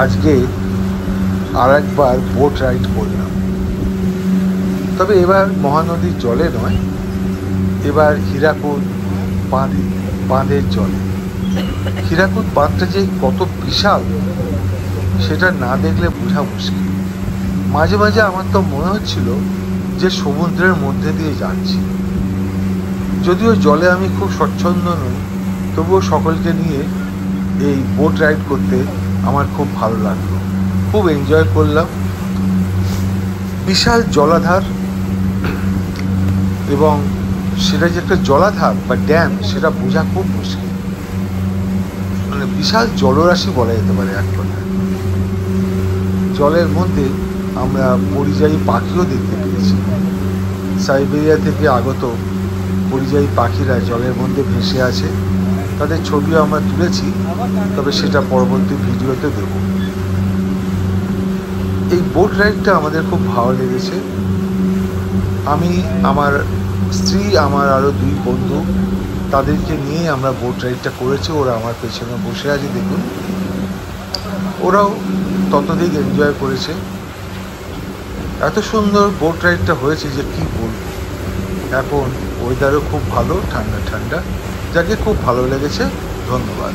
আজকে আর একবার boat ride করলাম। তবে এবার মহানদীর জলে নয়, এবার হীরাকুদ বাঁধের জলে। হীরাকুদ বাঁধটা যে কত বিশাল সেটা না দেখলে বোঝা মুশকিল। মাঝে মাঝে আমার তো মনে হচ্ছিল যে সমুদ্রের মধ্যে দিয়ে যাচ্ছি। যদিও জলে আমি খুব স্বচ্ছন্দ নই, তবুও সকলকে নিয়ে এই বোট রাইড করতে আমার খুব ভালো লাগলো, খুব এনজয় করলাম। বিশাল জলাধার, এবং সেটা যে একটা জলাধার বা ড্যাম সেটা বোঝা খুব মুশকিল। মানে বিশাল জলরাশি বলা যেতে পারে এক কথায়। জলের মধ্যে আমরা পরিযায়ী পাখিও দেখতে পেয়েছি। সাইবেরিয়া থেকে আগত পরিযায়ী পাখিরা জলের মধ্যে ভেসে আছে, তাদের ছবিও আমরা তুলেছি, তবে সেটা পরবর্তী ভিডিওতে দেব। এই বোট রাইডটা আমাদের খুব ভালো লেগেছে। আমি, আমার স্ত্রী, আমার আরও 2 বন্ধু, তাদেরকে নিয়ে আমরা বোট রাইডটা করেছি। ওরা আমার পেছনে বসে আছে, দেখুন। ওরাও ততদিক এনজয় করেছে। এত সুন্দর বোট রাইডটা হয়েছে যে কি বলবো। এখন ওয়েদারও খুব ভালো, ঠান্ডা ঠান্ডা, যাকে খুব ভালো লেগেছে। ধন্যবাদ।